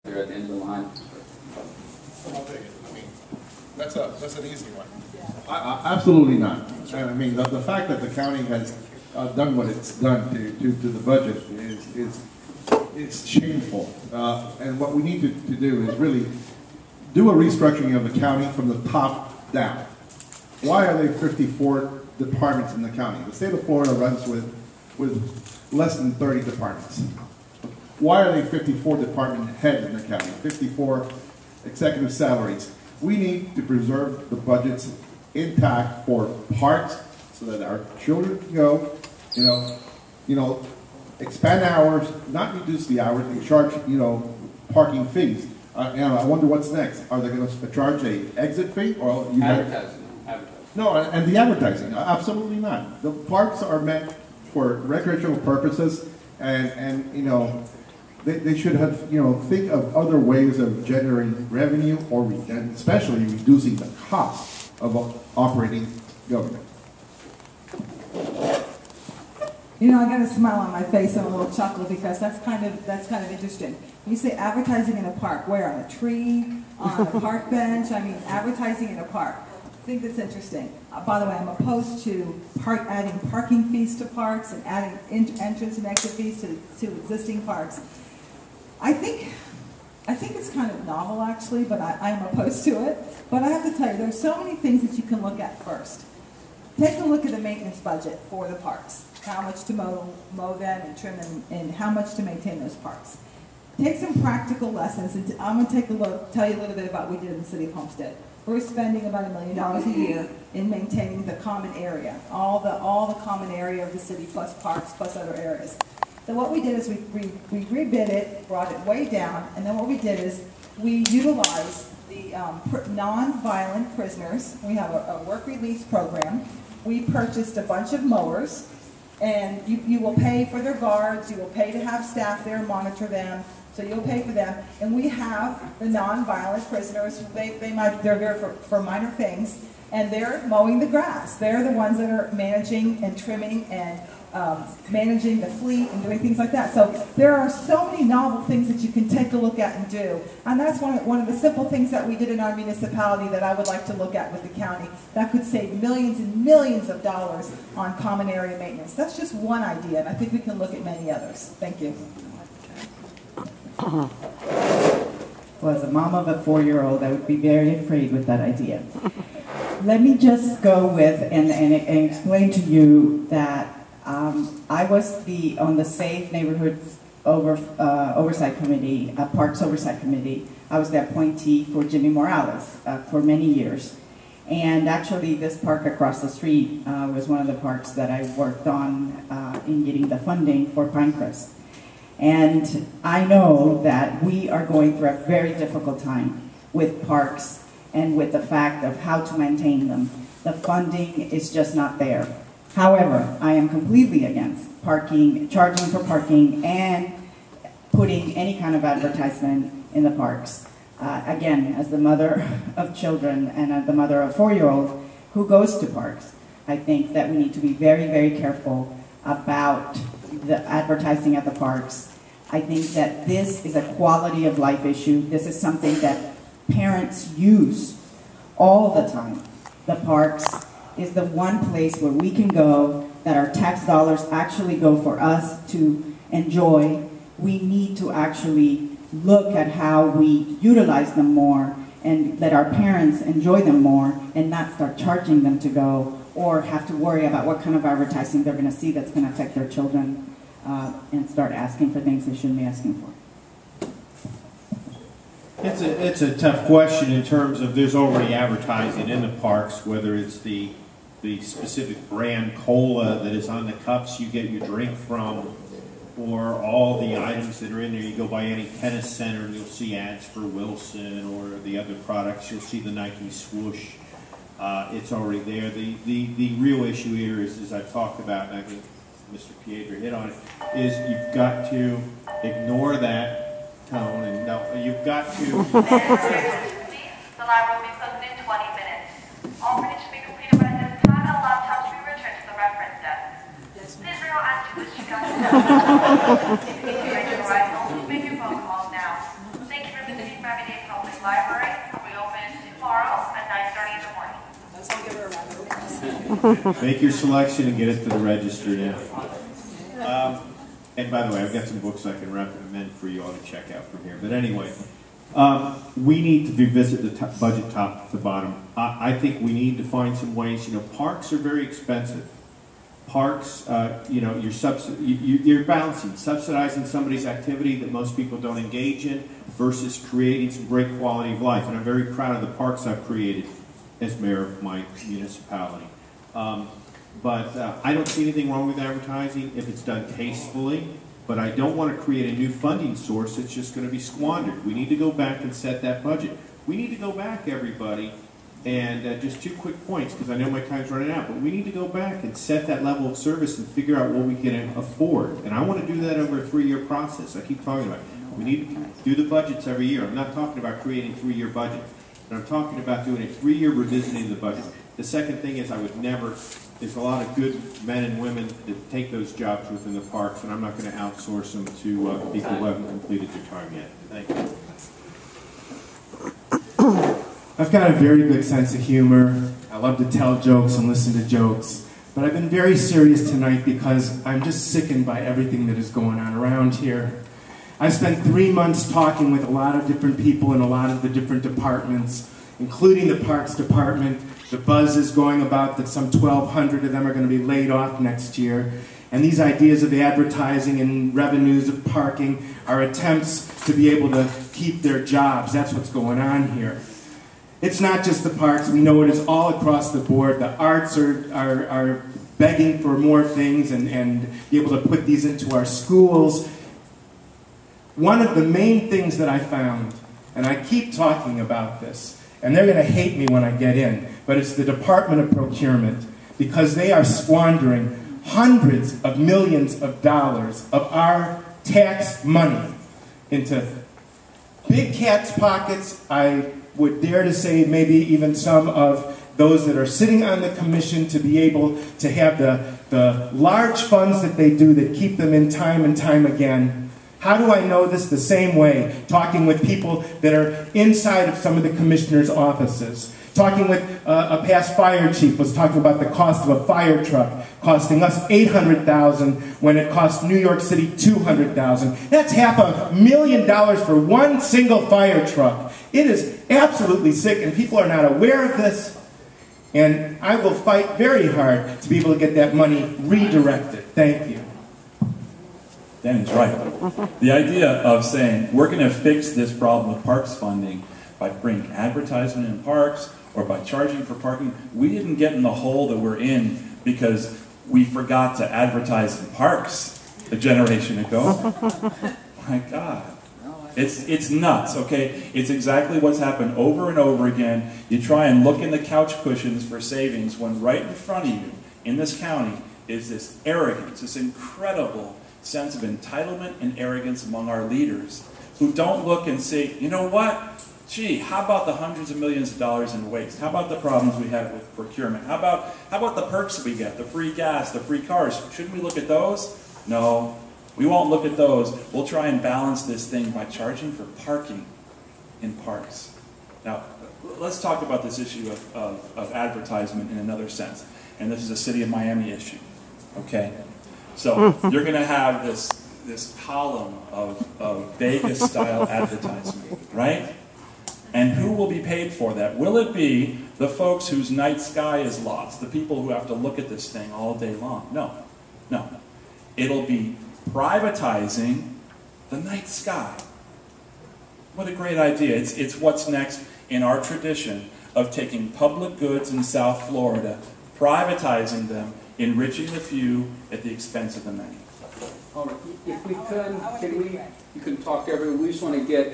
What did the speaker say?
They're at the end of the line. I'll take it. I mean, that's an easy one. Absolutely not. I mean, the fact that the county has done what it's done to the budget is shameful. And what we need to do is really do a restructuring of the county from the top down. Why are there 54 departments in the county? The state of Florida runs with less than 30 departments. Why are there 54 department heads in the county? 54 executive salaries. We need to preserve the budgets intact for parks so that our children can go, expand hours, not reduce the hours, and charge, parking fees. I wonder what's next. Are they going to charge a exit fee or Advertising. No, and the advertising, absolutely not. The parks are meant for recreational purposes, and they should have, think of other ways of generating revenue and especially reducing the cost of operating government. I got a smile on my face and a little chuckle because that's kind of interesting. When you say advertising in a park, where, on a tree, on a park bench? I mean, advertising in a park. I think that's interesting. By the way, I'm opposed to adding parking fees to parks and adding entrance and exit fees to existing parks. I think it's kind of novel, actually, but I'm opposed to it. But I have to tell you, there's so many things that you can look at first. Take a look at the maintenance budget for the parks. How much to mow them and trim them, and how much to maintain those parks. Take some practical lessons, and I'm going to tell you a little bit about what we did in the city of Homestead. We're spending about $1 million a year in maintaining the common area, all the common area of the city, plus parks, plus other areas. So what we did is we rebid it, brought it way down, and then what we did is we utilized the non-violent prisoners. We have a work release program. We purchased a bunch of mowers, and you will pay for their guards, you will pay to have staff there monitor them, so you'll pay for them. And we have the non-violent prisoners, they're there for minor things, and they're mowing the grass. They're the ones that are managing and trimming and managing the fleet and doing things like that. So there are so many novel things that you can take a look at and do. And that's one of the simple things that we did in our municipality that I would like to look at with the county. That could save millions and millions of dollars on common area maintenance. That's just one idea, and I think we can look at many others. Thank you. Well, as a mom of a 4-year-old, I would be very afraid with that idea. Let me just go with and explain to you that I was on the Safe Neighborhoods Oversight Committee, Parks Oversight Committee. I was the appointee for Jimmy Morales for many years. And actually, this park across the street was one of the parks that I worked on in getting the funding for Pinecrest. And I know that we are going through a very difficult time with parks and with the fact of how to maintain them. The funding is just not there. However, I am completely against parking, charging for parking, and putting any kind of advertisement in the parks. Again, as the mother of children and as the mother of a 4-year-old who goes to parks, I think that we need to be very, very careful about the advertising at the parks. I think that this is a quality of life issue. This is something that parents use all the time. The parks is the one place where we can go, that our tax dollars actually go for us to enjoy. We need to actually look at how we utilize them more and let our parents enjoy them more and not start charging them to go or have to worry about what kind of advertising they're going to see that's going to affect their children and start asking for things they shouldn't be asking for. It's a tough question in terms of there's already advertising in the parks, whether it's the specific brand cola that is on the cups you get your drink from, or all the items that are in there. You go by any tennis center and you'll see ads for Wilson or the other products. You'll see the Nike swoosh. It's already there. The real issue here is, as I've talked about, and I think Mr. Piedra hit on it, is you've got to ignore that tone, and no, you've got to... The library will be closing in 20 minutes. All printing should be completed by this time, and laptops will be returned to the reference desk. Please bring all answers to the discussion. If you need to make your phone calls now. Thank you Miami-Dade Public Library will be open tomorrow at 9:30 in the morning. Let's all give her a round of applause. Make your selection and get it to the register now. And by the way, I've got some books I can recommend for you all to check out from here. But anyway, we need to revisit the budget top to bottom. I think we need to find some ways. You know, parks are very expensive. Parks, you know, you're balancing, subsidizing somebody's activity that most people don't engage in versus creating some great quality of life. And I'm very proud of the parks I've created as mayor of my municipality. But I don't see anything wrong with advertising if it's done tastefully, but I don't want to create a new funding source that's just going to be squandered. We need to go back and set that budget. We need to go back, everybody, and just 2 quick points, because I know my time's running out, but we need to go back and set that level of service and figure out what we can afford. And I want to do that over a 3-year process. I keep talking about it. We need to do the budgets every year. I'm not talking about creating 3-year budgets, but I'm talking about doing a 3-year revisiting of the budget. The second thing is I would never, there's a lot of good men and women that take those jobs within the parks, and I'm not going to outsource them to people who haven't completed their time yet. Thank you. I've got a very good sense of humor. I love to tell jokes and listen to jokes. But I've been very serious tonight because I'm just sickened by everything that is going on around here. I've spent 3 months talking with a lot of different people in a lot of the different departments, including the Parks Department. The buzz is going about that some 1,200 of them are going to be laid off next year. And these ideas of advertising and revenues of parking are attempts to be able to keep their jobs. That's what's going on here. It's not just the parks. We know it is all across the board. The arts are begging for more things and be able to put these into our schools. One of the main things that I found, and I keep talking about this, and they're going to hate me when I get in, but it's the Department of Procurement, because they are squandering hundreds of millions of dollars of our tax money into big cat's pockets. I would dare to say maybe even some of those that are sitting on the commission to be able to have the large funds that they do that keep them in time and time again. How do I know this? The same way, talking with people that are inside of some of the commissioners' offices. Talking with a past fire chief was talking about the cost of a fire truck costing us $800,000 when it cost New York City $200,000. That's $500,000 for one single fire truck. It is absolutely sick, and people are not aware of this. And I will fight very hard to be able to get that money redirected. Thank you. Danny's right. The idea of saying we're going to fix this problem of parks funding by bringing advertisement in parks or by charging for parking, we didn't get in the hole that we're in because we forgot to advertise in parks a generation ago. My God. It's nuts, okay? It's exactly what's happened over and over again. You try and look in the couch cushions for savings when right in front of you in this county is this arrogance, this incredible sense of entitlement and arrogance among our leaders who don't look and say, you know what? Gee, how about the hundreds of millions of dollars in waste? How about the problems we have with procurement? How about the perks that we get, the free gas, the free cars? Shouldn't we look at those? No, we won't look at those. We'll try and balance this thing by charging for parking in parks. Now, let's talk about this issue of advertisement in another sense. And this is a City of Miami issue, okay? So you're going to have this column of Vegas-style advertisement, right? And who will be paid for that? Will it be the folks whose night sky is lost, the people who have to look at this thing all day long? No, no. It'll be privatizing the night sky. What a great idea. It's what's next in our tradition of taking public goods in South Florida, privatizing them, enriching the few at the expense of the many. If we can you can talk to everyone. We just want to get